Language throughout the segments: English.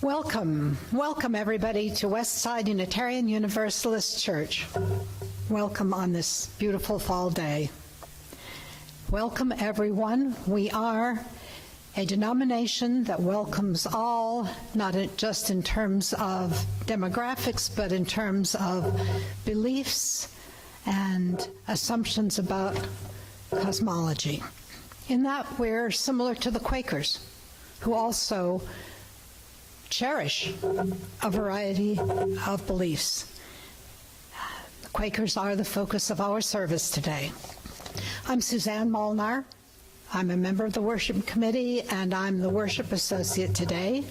Welcome everybody to Westside Unitarian Universalist Church. Welcome on this beautiful fall day. Welcome everyone. We are a denomination that welcomes all, not just in terms of demographics, but in terms of beliefs and assumptions about cosmology. In that we're similar to the Quakers, who also cherish a variety of beliefs. The Quakers are the focus of our service today. I'm Suzanne Molnar. I'm a member of the worship committee and I'm the worship associate today.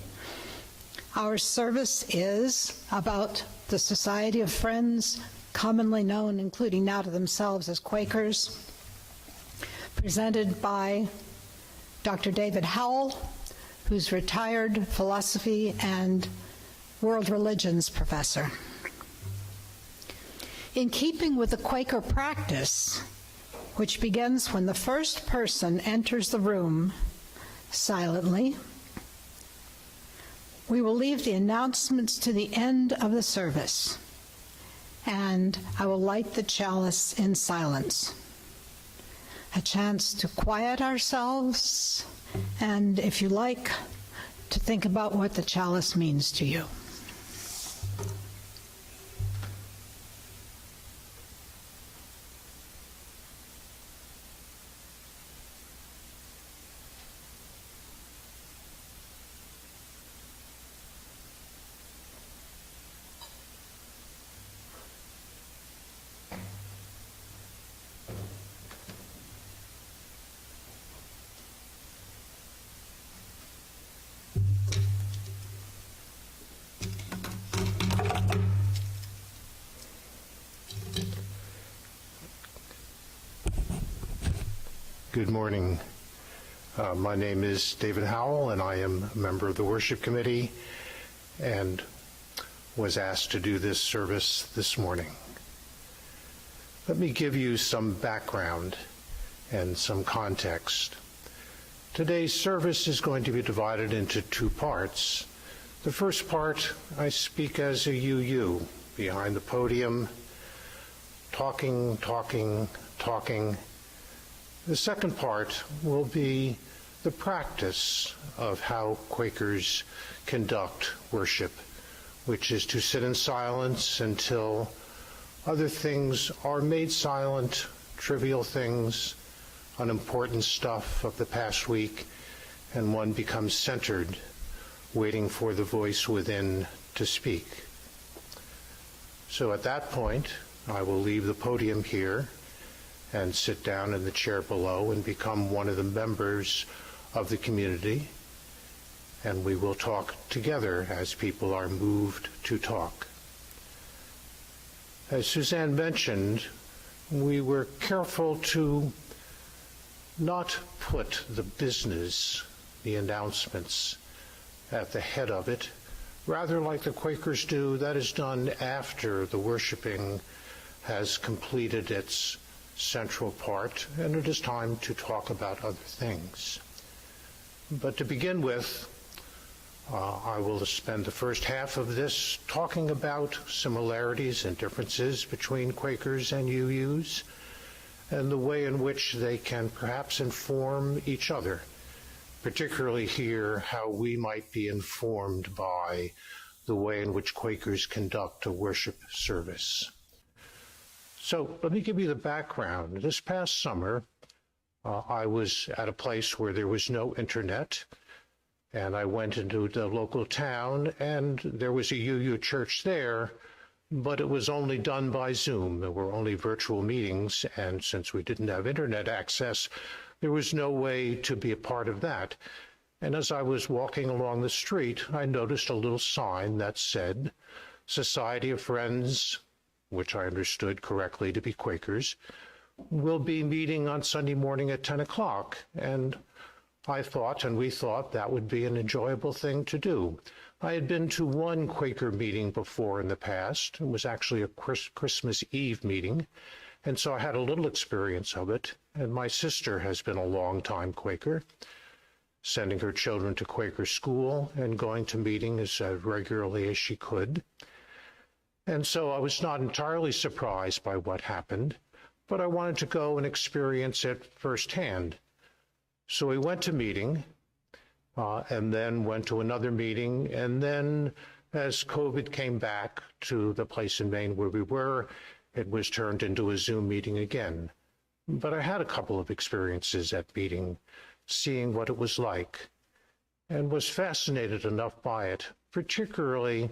Our service is about the Society of Friends, commonly known, including now to themselves, as Quakers, presented by Dr. David Howell, who's retired philosophy and world religions professor. In keeping with the Quaker practice, which begins when the first person enters the room silently, we will leave the announcements to the end of the service, and I will light the chalice in silence. A chance to quiet ourselves, and if you like, to think about what the chalice means to you. Good morning. My name is David Howell, and I am a member of the worship committee and was asked to do this service this morning. Let me give you some background and some context. Today's service is going to be divided into two parts. The first part, I speak as a UU behind the podium, talking. The second part will be the practice of how Quakers conduct worship, which is to sit in silence until other things are made silent, trivial things, unimportant stuff of the past week, and one becomes centered, waiting for the voice within to speak. So at that point, I will leave the podium here and sit down in the chair below and become one of the members of the community, and we will talk together as people are moved to talk. As Suzanne mentioned, we were careful to not put the business, the announcements, at the head of it. Rather, like the Quakers do, that is done after the worshiping has completed its central part, and it is time to talk about other things. But to begin with, I will spend the first half of this talking about similarities and differences between Quakers and UUs, and the way in which they can perhaps inform each other, particularly here how we might be informed by the way in which Quakers conduct a worship service. So let me give you the background. This past summer, I was at a place where there was no internet, and I went into the local town, and there was a UU church there, but it was only done by Zoom. There were only virtual meetings, and since we didn't have internet access, there was no way to be a part of that. And as I was walking along the street, I noticed a little sign that said, Society of Friends, which I understood correctly to be Quakers, will be meeting on Sunday morning at 10 o'clock. And I thought, and we thought, that would be an enjoyable thing to do. I had been to one Quaker meeting before in the past. It was actually a Christmas Eve meeting, and so I had a little experience of it. And my sister has been a long-time Quaker. sending her children to Quaker school and going to meetings as regularly as she could. And so I was not entirely surprised by what happened, but I wanted to go and experience it firsthand. So we went to meeting, and then went to another meeting, and then as COVID came back to the place in Maine where we were, it was turned into a Zoom meeting again. But I had a couple of experiences at meeting, seeing what it was like, and was fascinated enough by it, particularly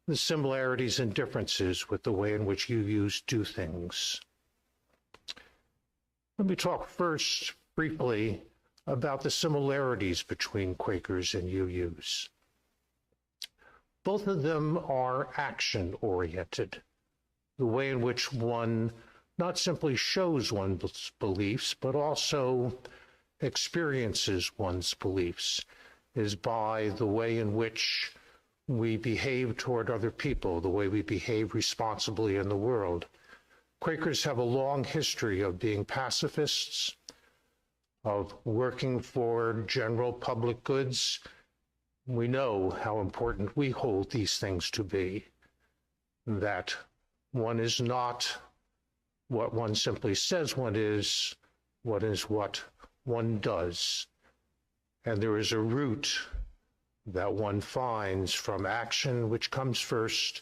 the similarities and differences with the way in which UUs do things. Let me talk first briefly about the similarities between Quakers and UUs. Both of them are action-oriented, the way in which one not simply shows one's beliefs, but also experiences one's beliefs, is by the way in which we behave toward other people, the way we behave responsibly in the world. Quakers have a long history of being pacifists, of working for general public goods. We know how important we hold these things to be, that one is not what one simply says one is what one does. And there is a root that one finds from action, which comes first,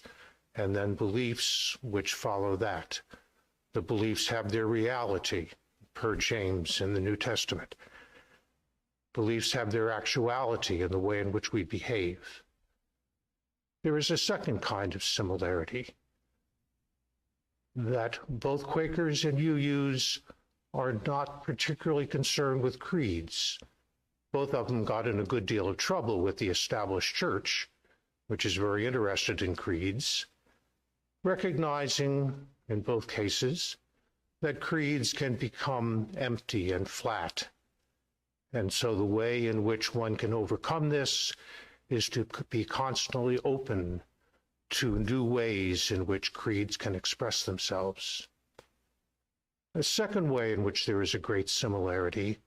and then beliefs which follow that. The beliefs have their reality, per James in the New Testament. Beliefs have their actuality in the way in which we behave. There is a second kind of similarity, that both Quakers and UUs are not particularly concerned with creeds. Both of them got in a good deal of trouble with the established church, which is very interested in creeds, recognizing in both cases that creeds can become empty and flat. And so the way in which one can overcome this is to be constantly open to new ways in which creeds can express themselves. A second way in which there is a great similarity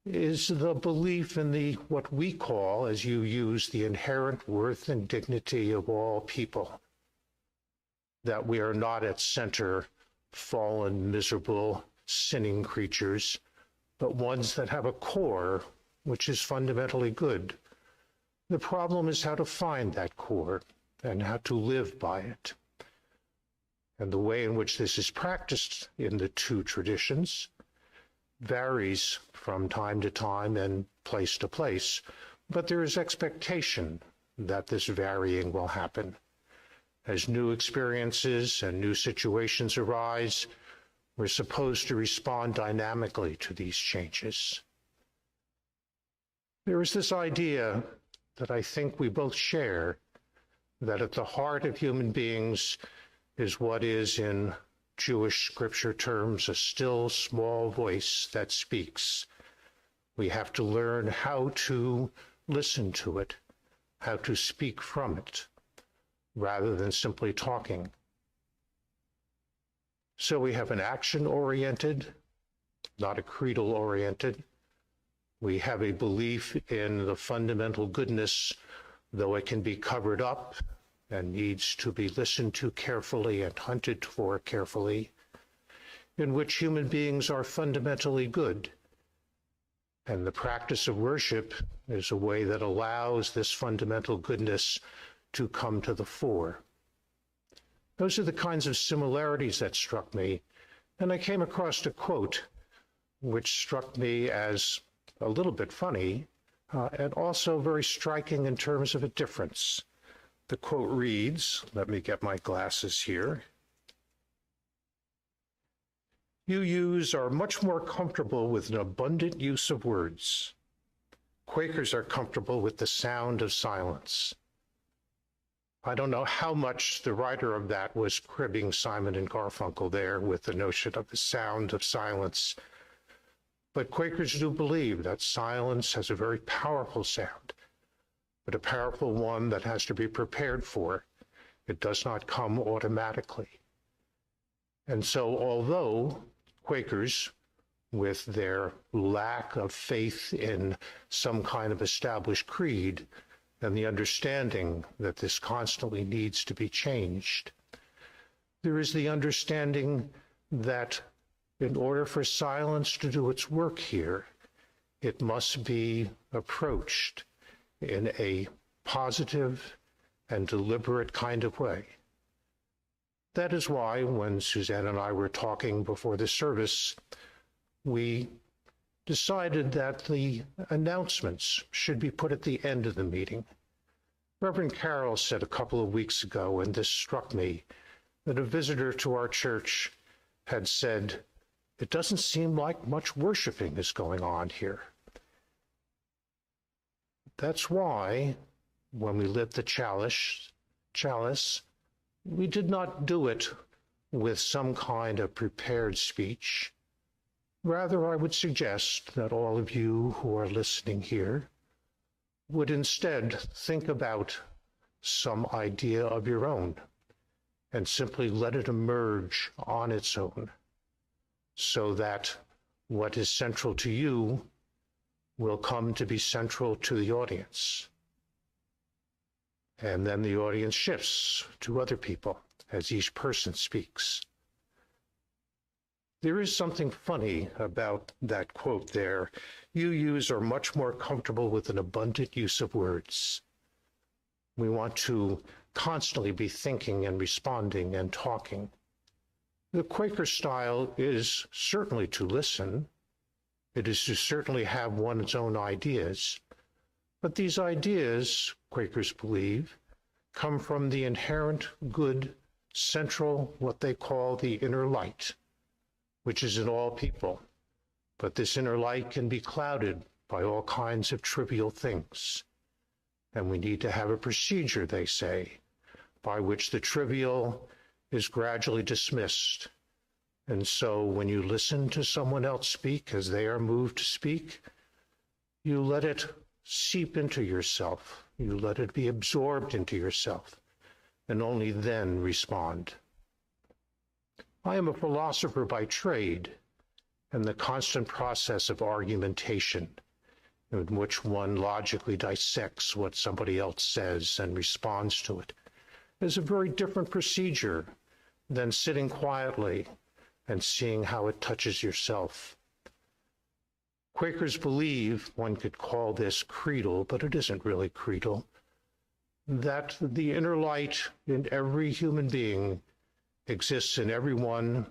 is the belief in what we call, as you use, the inherent worth and dignity of all people. That we are not at center fallen, miserable, sinning creatures, but ones that have a core which is fundamentally good. The problem is how to find that core and how to live by it. And the way in which this is practiced in the two traditions varies from time to time and place to place, but there is expectation that this varying will happen. As new experiences and new situations arise, we're supposed to respond dynamically to these changes. There is this idea that I think we both share, that at the heart of human beings is what is, in Jewish scripture terms, a still small voice that speaks. We have to learn how to listen to it, how to speak from it, rather than simply talking. So we have an action-oriented, not a creedal-oriented. We have a belief in the fundamental goodness, though it can be covered up and needs to be listened to carefully and hunted for carefully, in which human beings are fundamentally good. And the practice of worship is a way that allows this fundamental goodness to come to the fore. Those are the kinds of similarities that struck me, and I came across a quote which struck me as a little bit funny, and also very striking in terms of a difference. The quote reads, let me get my glasses here. UUs are much more comfortable with an abundant use of words. Quakers are comfortable with the sound of silence. I don't know how much the writer of that was cribbing Simon and Garfunkel there with the notion of the sound of silence. But Quakers do believe that silence has a very powerful sound, but a powerful one that has to be prepared for. It does not come automatically. And so although Quakers with their lack of faith in some kind of established creed and the understanding that this constantly needs to be changed. There is the understanding that in order for silence to do its work here, it must be approached in a positive and deliberate kind of way. That is why when Suzanne and I were talking before the service, we decided that the announcements should be put at the end of the meeting. Reverend Carroll said a couple of weeks ago, and this struck me, that a visitor to our church had said, "It doesn't seem like much worshiping is going on here." That's why, when we lit the chalice, we did not do it with some kind of prepared speech. Rather, I would suggest that all of you who are listening here would instead think about some idea of your own and simply let it emerge on its own, so that what is central to you will come to be central to the audience. And then the audience shifts to other people as each person speaks. There is something funny about that quote there. UUs are much more comfortable with an abundant use of words. We want to constantly be thinking and responding and talking. The Quaker style is certainly to listen. It is to certainly have one's own ideas. But these ideas, Quakers believe, come from the inherent good, central, what they call the inner light, which is in all people. But this inner light can be clouded by all kinds of trivial things. And we need to have a procedure, they say, by which the trivial is gradually dismissed. And so when you listen to someone else speak as they are moved to speak, you let it seep into yourself. You let it be absorbed into yourself, and only then respond. I am a philosopher by trade, and the constant process of argumentation, in which one logically dissects what somebody else says and responds to it, is a very different procedure than sitting quietly and seeing how it touches yourself. Quakers believe, one could call this creedal, but it isn't really creedal, that the inner light in every human being exists in everyone,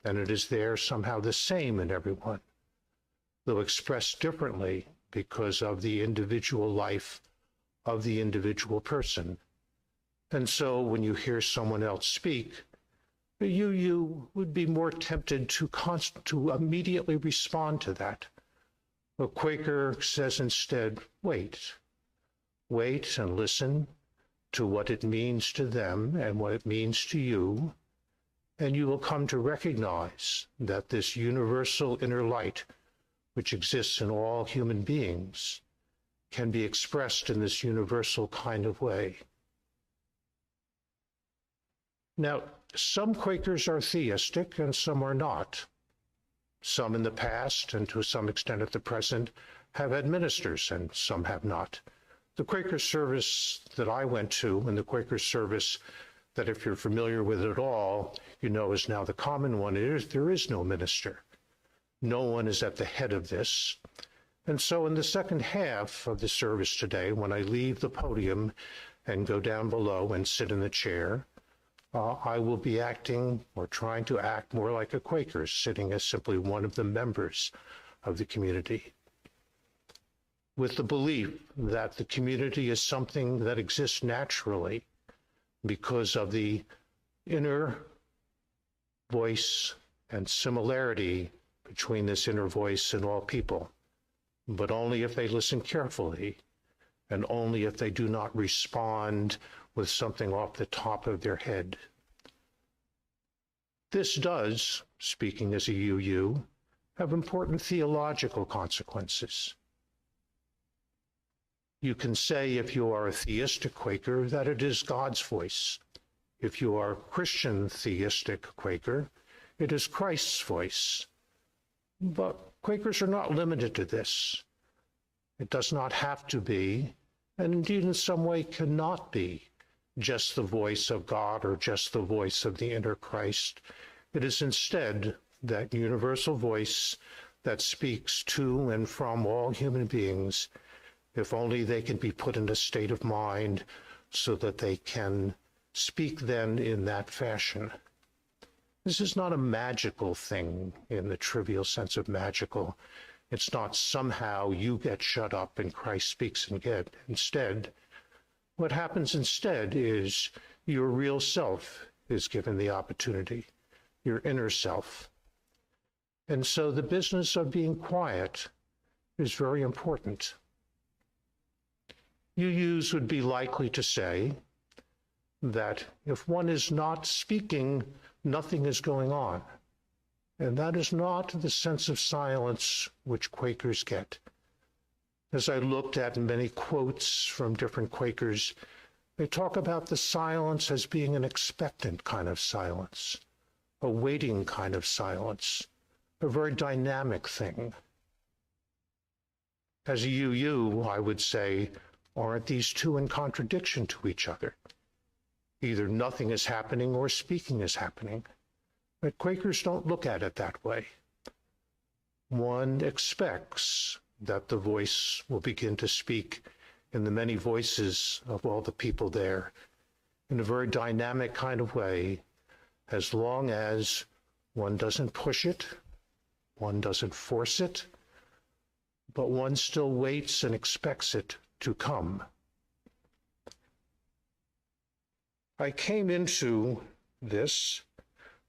and it is there somehow the same in everyone, though expressed differently because of the individual life of the individual person. And so when you hear someone else speak, you would be more tempted to immediately respond to that. A Quaker says instead, wait and listen to what it means to them and what it means to you, and you will come to recognize that this universal inner light, which exists in all human beings, can be expressed in this universal kind of way. Now, some Quakers are theistic and some are not. Some in the past, and to some extent at the present, have had ministers, and some have not. The Quaker service that I went to, and the Quaker service that, if you're familiar with it at all, you know is now the common one, there is no minister. No one is at the head of this. And so in the second half of the service today, when I leave the podium and go down below and sit in the chair, I will be acting or trying to act more like a Quaker, sitting as simply one of the members of the community, with the belief that the community is something that exists naturally because of the inner voice and similarity between this inner voice and all people, but only if they listen carefully and only if they do not respond with something off the top of their head. This does, speaking as a UU, have important theological consequences. You can say, if you are a theistic Quaker, that it is God's voice. If you are a Christian theistic Quaker, it is Christ's voice. But Quakers are not limited to this. It does not have to be, and indeed in some way cannot be, just the voice of God or just the voice of the inner Christ. It is instead that universal voice that speaks to and from all human beings, if only they can be put in a state of mind so that they can speak then in that fashion. This is not a magical thing in the trivial sense of magical. It's not somehow you get shut up and Christ speaks again. Instead, what happens instead is your real self is given the opportunity, your inner self. And so the business of being quiet is very important. UUs would be likely to say that if one is not speaking, nothing is going on. And that is not the sense of silence which Quakers get. As I looked at many quotes from different Quakers, they talk about the silence as being an expectant kind of silence, a waiting kind of silence, a very dynamic thing. As a UU, I would say, aren't these two in contradiction to each other? Either nothing is happening or speaking is happening. But Quakers don't look at it that way. One expects that the voice will begin to speak in the many voices of all the people there in a very dynamic kind of way, as long as one doesn't push it, one doesn't force it, but one still waits and expects it to come. I came into this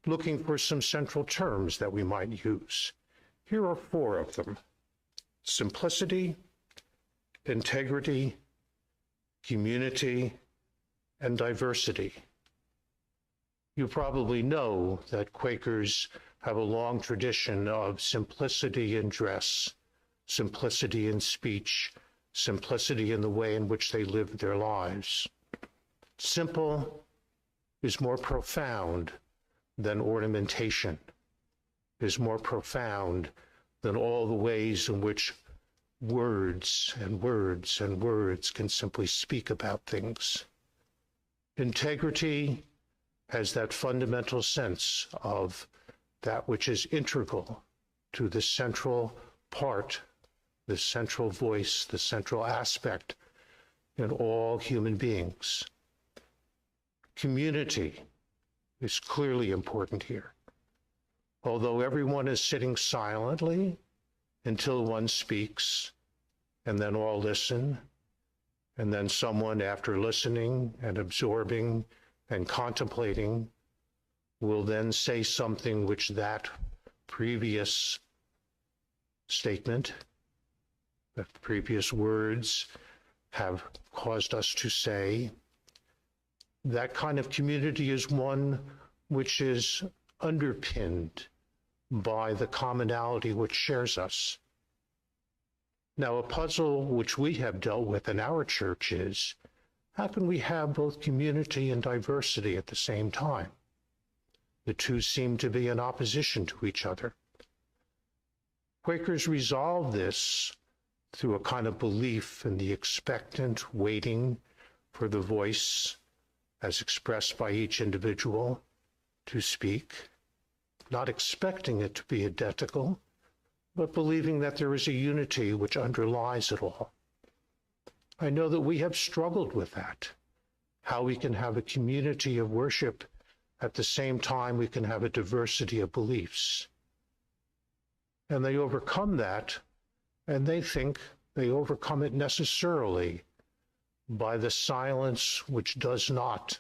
looking for some central terms that we might use. Here are 4 of them: simplicity, integrity, community, and diversity. You probably know that Quakers have a long tradition of simplicity in dress, simplicity in speech, simplicity in the way in which they live their lives. Simple is more profound than ornamentation, is more profound than all the ways in which words and words and words can simply speak about things. Integrity has that fundamental sense of that which is integral to the central part, the central voice, the central aspect in all human beings. Community is clearly important here. Although everyone is sitting silently until one speaks, and then all listen, and then someone, after listening and absorbing and contemplating, will then say something which that previous statement, the previous words have caused us to say. That kind of community is one which is underpinned by the commonality which shares us. Now, a puzzle which we have dealt with in our church is, how can we have both community and diversity at the same time? The two seem to be in opposition to each other. Quakers resolve this through a kind of belief in the expectant waiting for the voice as expressed by each individual to speak, not expecting it to be identical, but believing that there is a unity which underlies it all. I know that we have struggled with that, how we can have a community of worship at the same time we can have a diversity of beliefs. And they overcome that, and they think they overcome it necessarily by the silence which does not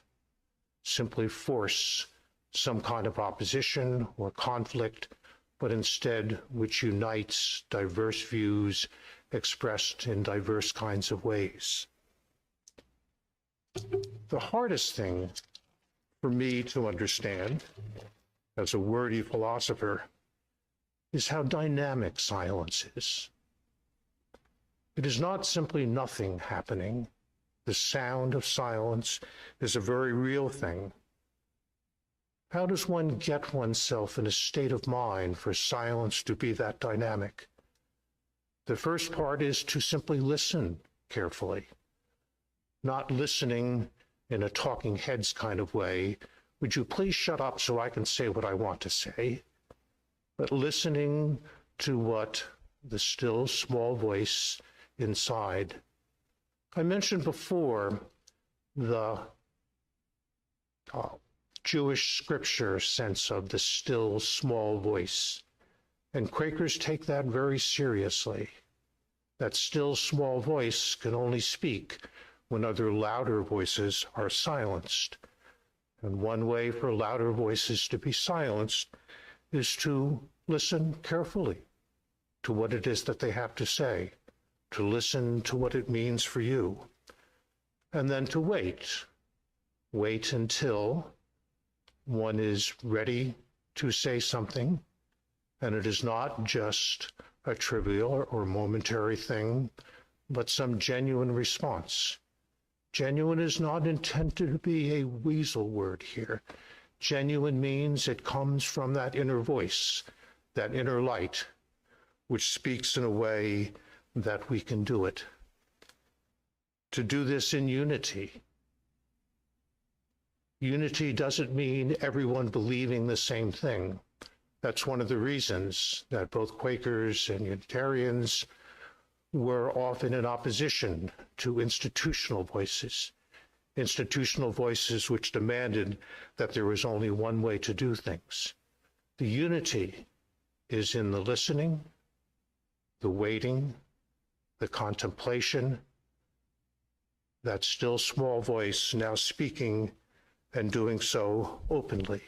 simply force some kind of opposition or conflict, but instead which unites diverse views expressed in diverse kinds of ways. The hardest thing for me to understand as a wordy philosopher is how dynamic silence is. It is not simply nothing happening. The sound of silence is a very real thing. How does one get oneself in a state of mind for silence to be that dynamic? The first part is to simply listen carefully, not listening in a talking heads kind of way. Would you please shut up so I can say what I want to say? But listening to what the still small voice inside. I mentioned before the Jewish scripture sense of the still small voice. And Quakers take that very seriously. That still small voice can only speak when other louder voices are silenced. And one way for louder voices to be silenced is to listen carefully to what it is that they have to say, to listen to what it means for you, and then to wait. Wait until one is ready to say something, and it is not just a trivial or momentary thing, but some genuine response. Genuine is not intended to be a weasel word here. Genuine means it comes from that inner voice, that inner light, which speaks in a way that we can do it. To do this in unity. Unity doesn't mean everyone believing the same thing. That's one of the reasons that both Quakers and Unitarians were often in opposition to institutional voices which demanded that there was only one way to do things. The unity is in the listening, the waiting, the contemplation, that still small voice now speaking and doing so openly.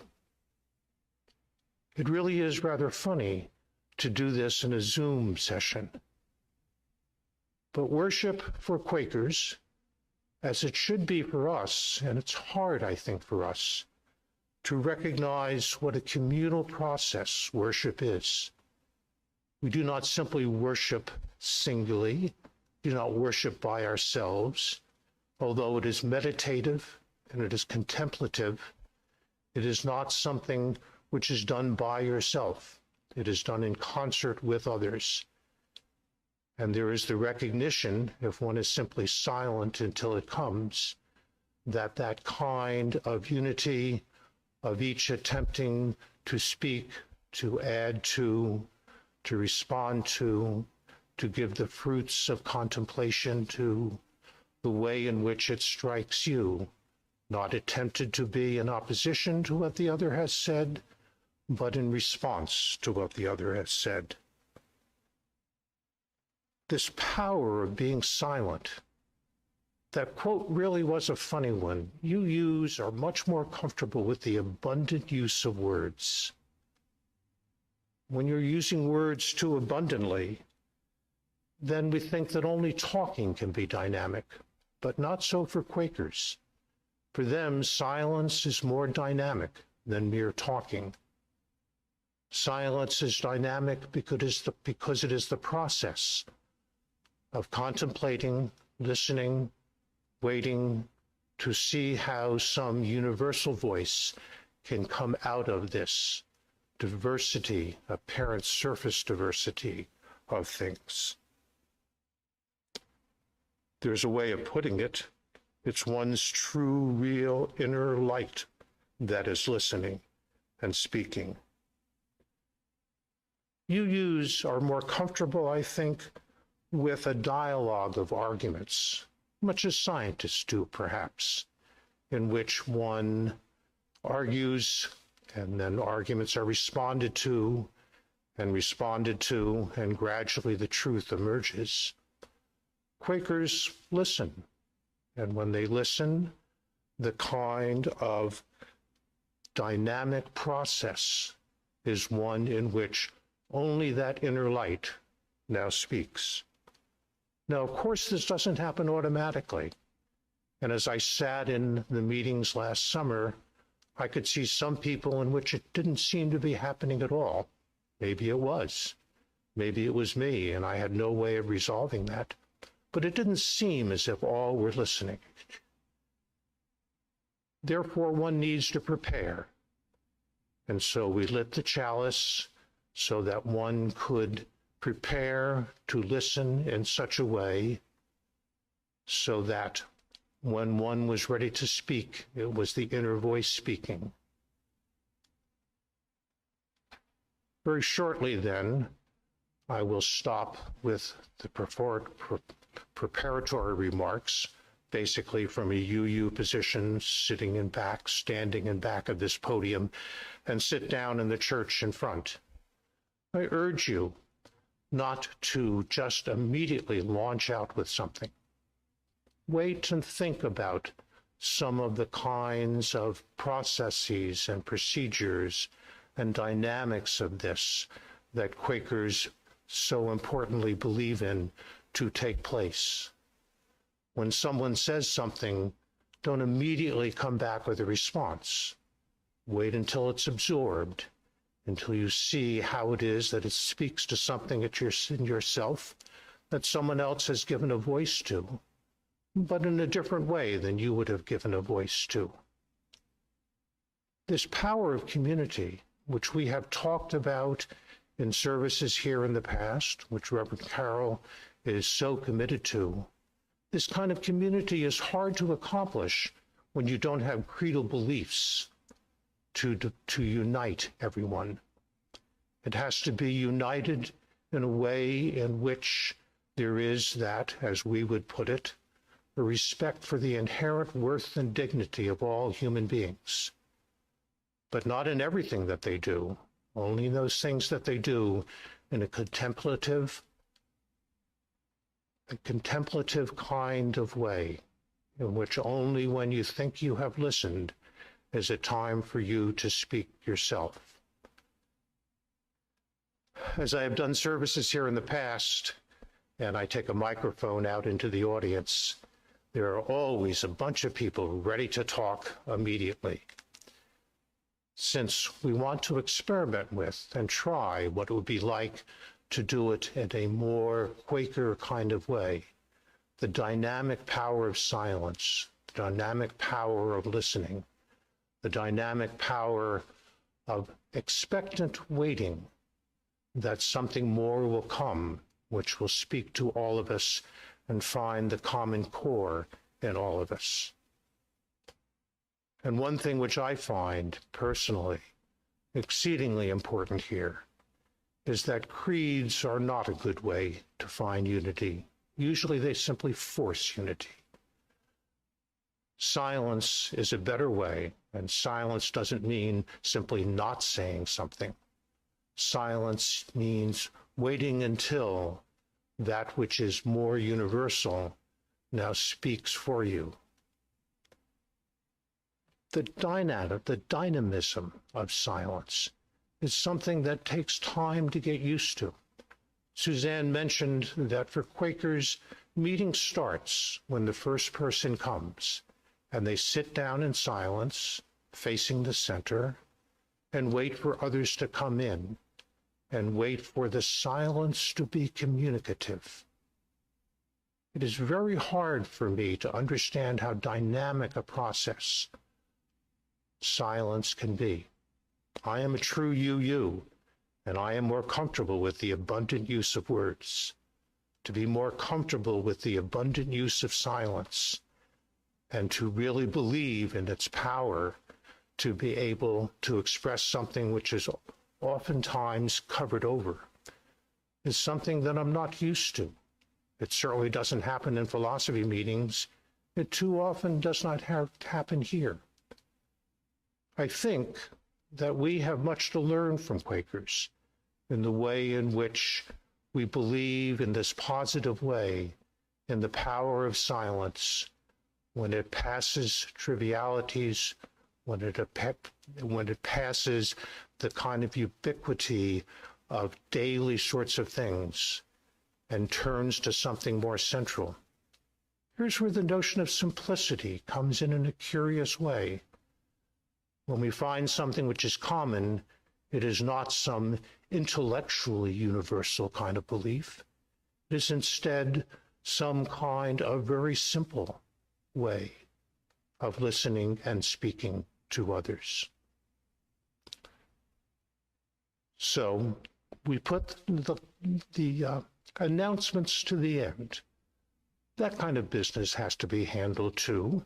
It really is rather funny to do this in a Zoom session. But worship for Quakers, as it should be for us, and it's hard, I think, for us, to recognize what a communal process worship is. We do not simply worship singly, do not worship by ourselves, although it is meditative and it is contemplative. It is not something which is done by yourself. It is done in concert with others. And there is the recognition, if one is simply silent until it comes, that that kind of unity, of each attempting to speak, to add to respond to give the fruits of contemplation to the way in which it strikes you, not attempted to be in opposition to what the other has said, but in response to what the other has said. This power of being silent, that quote really was a funny one. You are much more comfortable with the abundant use of words. When you're using words too abundantly, then we think that only talking can be dynamic, but not so for Quakers. For them, silence is more dynamic than mere talking. Silence is dynamic because it is the process of contemplating, listening, waiting to see how some universal voice can come out of this diversity, apparent surface diversity of things. There's a way of putting it. It's one's true, real inner light that is listening and speaking. You are more comfortable, I think, with a dialogue of arguments, much as scientists do, perhaps, in which one argues and then arguments are responded to, and gradually the truth emerges. Quakers listen, and when they listen, the kind of dynamic process is one in which only that inner light now speaks. Now, of course, this doesn't happen automatically. And as I sat in the meetings last summer, I could see some people in which it didn't seem to be happening at all. Maybe it was. Maybe it was me, and I had no way of resolving that. But it didn't seem as if all were listening. Therefore, one needs to prepare. And so we lit the chalice so that one could prepare to listen in such a way so that when one was ready to speak, it was the inner voice speaking. Very shortly then, I will stop with the preparatory remarks, basically from a UU position, sitting in back, standing in back of this podium, and sit down in the church in front. I urge you not to just immediately launch out with something. Wait and think about some of the kinds of processes and procedures and dynamics of this that Quakers so importantly believe in to take place. When someone says something, don't immediately come back with a response. Wait until it's absorbed, until you see how it is that it speaks to something in yourself that someone else has given a voice to, but in a different way than you would have given a voice to. This power of community, which we have talked about in services here in the past, which Reverend Carroll is so committed to, this kind of community is hard to accomplish when you don't have creedal beliefs to unite everyone. It has to be united in a way in which there is that, as we would put it, a respect for the inherent worth and dignity of all human beings, but not in everything that they do, only in those things that they do in a contemplative kind of way, in which only when you think you have listened is it time for you to speak yourself. As I have done services here in the past, and I take a microphone out into the audience, there are always a bunch of people ready to talk immediately. Since we want to experiment with and try what it would be like to do it in a more Quaker kind of way, the dynamic power of silence, the dynamic power of listening, the dynamic power of expectant waiting that something more will come, which will speak to all of us and find the common core in all of us. And one thing which I find personally exceedingly important here is that creeds are not a good way to find unity. Usually they simply force unity. Silence is a better way, and silence doesn't mean simply not saying something. Silence means waiting until that which is more universal now speaks for you. The dynamism of silence is something that takes time to get used to. Suzanne mentioned that for Quakers, meeting starts when the first person comes, and they sit down in silence, facing the center, and wait for others to come in, and wait for the silence to be communicative. It is very hard for me to understand how dynamic a process silence can be. I am a true UU, and I am more comfortable with the abundant use of words. To be more comfortable with the abundant use of silence, and to really believe in its power to be able to express something which is oftentimes covered over, is something that I'm not used to. It certainly doesn't happen in philosophy meetings. It too often does not happen here. I think that we have much to learn from Quakers in the way in which we believe in this positive way in the power of silence when it passes trivialities, when it passes the kind of ubiquity of daily sorts of things and turns to something more central. Here's where the notion of simplicity comes in a curious way. When we find something which is common, it is not some intellectually universal kind of belief. It is instead some kind of very simple way of listening and speaking to others. So we put the announcements to the end. That kind of business has to be handled too,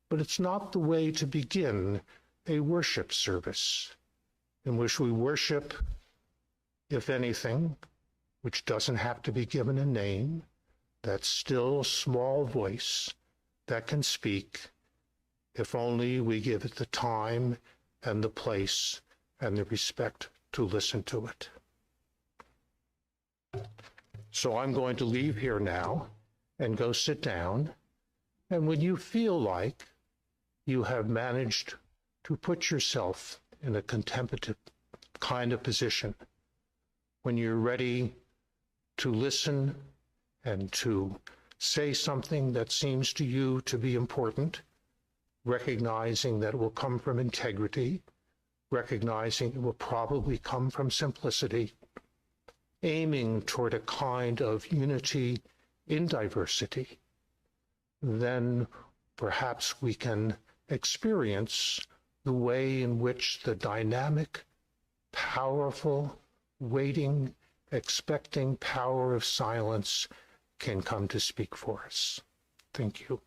but it's not the way to begin a worship service in which we worship, if anything, which doesn't have to be given a name, that still small voice that can speak, if only we give it the time and the place and the respect to listen to it. So I'm going to leave here now and go sit down. And when you feel like you have managed to put yourself in a contemplative kind of position, when you're ready to listen and to say something that seems to you to be important, recognizing that it will come from integrity, recognizing it will probably come from simplicity, aiming toward a kind of unity in diversity, then perhaps we can experience the way in which the dynamic, powerful, waiting, expecting power of silence can come to speak for us. Thank you.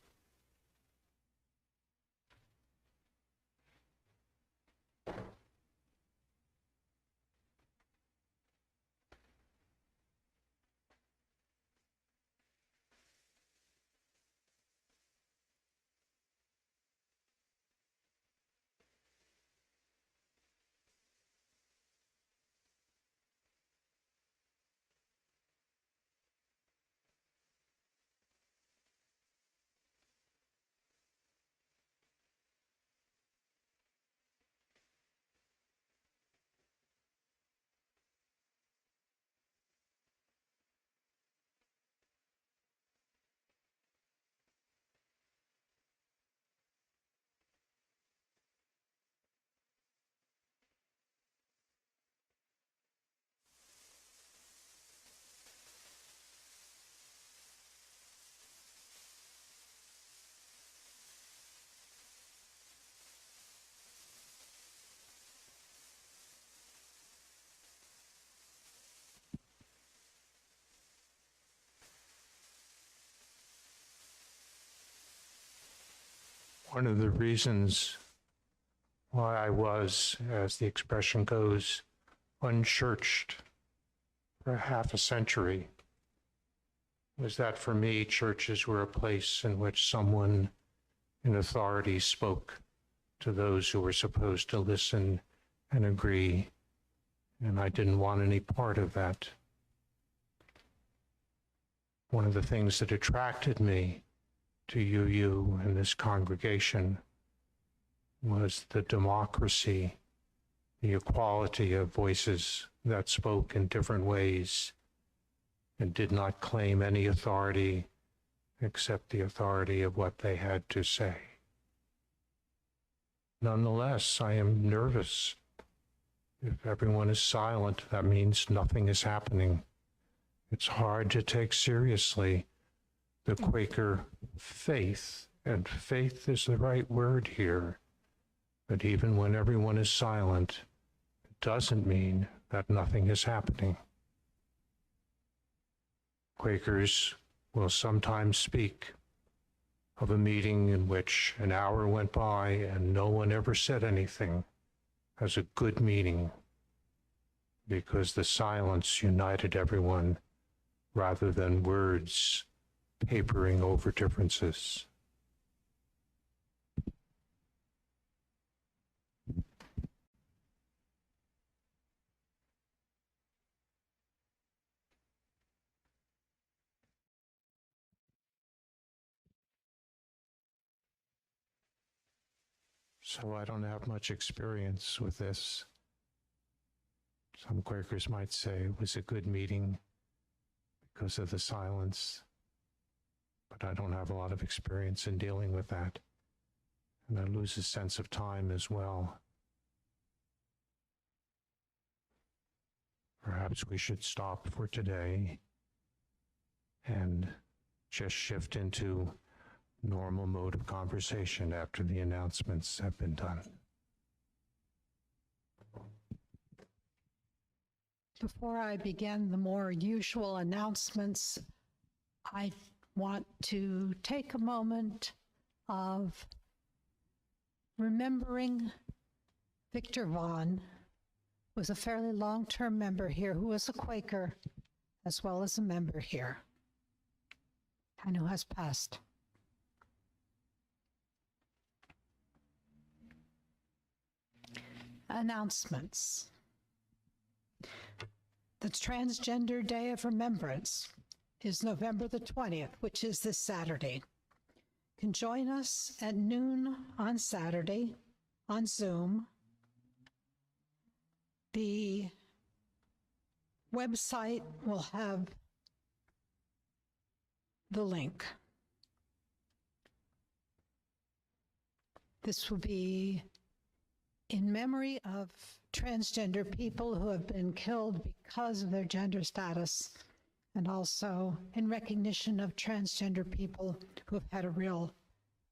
One of the reasons why I was, as the expression goes, unchurched for half a century was that for me, churches were a place in which someone in authority spoke to those who were supposed to listen and agree, and I didn't want any part of that. One of the things that attracted me to UU and this congregation was the democracy, the equality of voices that spoke in different ways and did not claim any authority except the authority of what they had to say. Nonetheless, I am nervous. If everyone is silent, that means nothing is happening. It's hard to take seriously the Quaker faith, and faith is the right word here. But even when everyone is silent, it doesn't mean that nothing is happening. Quakers will sometimes speak of a meeting in which an hour went by and no one ever said anything as a good meeting, because the silence united everyone rather than words papering over differences. So I don't have much experience with this. Some Quakers might say it was a good meeting because of the silence, but I don't have a lot of experience in dealing with that. And I lose a sense of time as well. Perhaps we should stop for today and just shift into normal mode of conversation after the announcements have been done. Before I begin the more usual announcements, I want to take a moment of remembering Victor Vaughn was a fairly long-term member here who was a Quaker as well as a member here and who has passed. Announcements. The Transgender Day of Remembrance is November the 20th, which is this Saturday. You can join us at noon on Saturday on Zoom. The website will have the link. This will be in memory of transgender people who have been killed because of their gender status, and also in recognition of transgender people who have had a real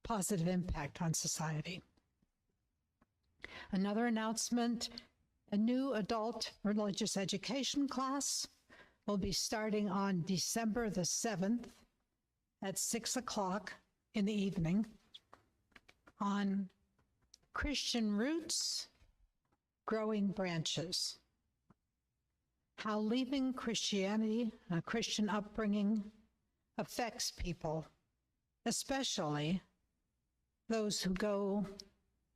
positive impact on society. Another announcement, a new adult religious education class will be starting on December the 7th at 6 o'clock in the evening on Christian Roots, Growing Branches. How leaving Christianity, a Christian upbringing, affects people, especially those who go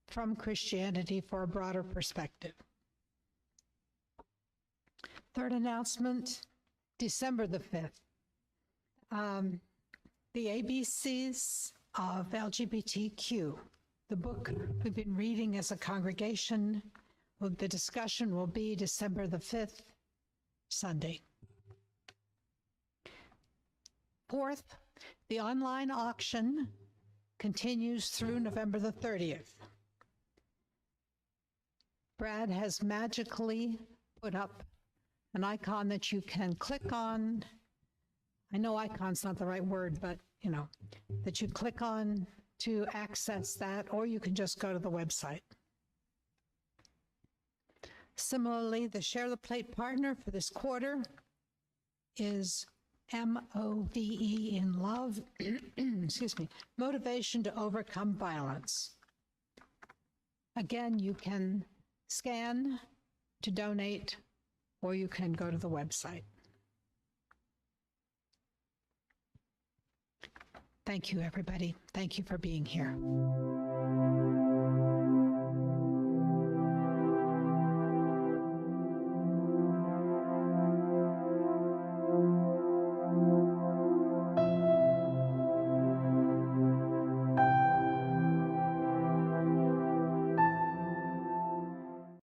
from Christianity for a broader perspective. Third announcement, December the 5th. The ABCs of LGBTQ, the book we've been reading as a congregation, the discussion will be December the 5th, Sunday. Fourth, the online auction continues through November the 30th. Brad has magically put up an icon that you can click on. I know icon's not the right word, but that you click on to access that, or you can just go to the website. Similarly, the Share the Plate partner for this quarter is MOVE in Love, excuse me, Motivation to Overcome Violence. Again, you can scan to donate, or you can go to the website. Thank you, everybody. Thank you for being here.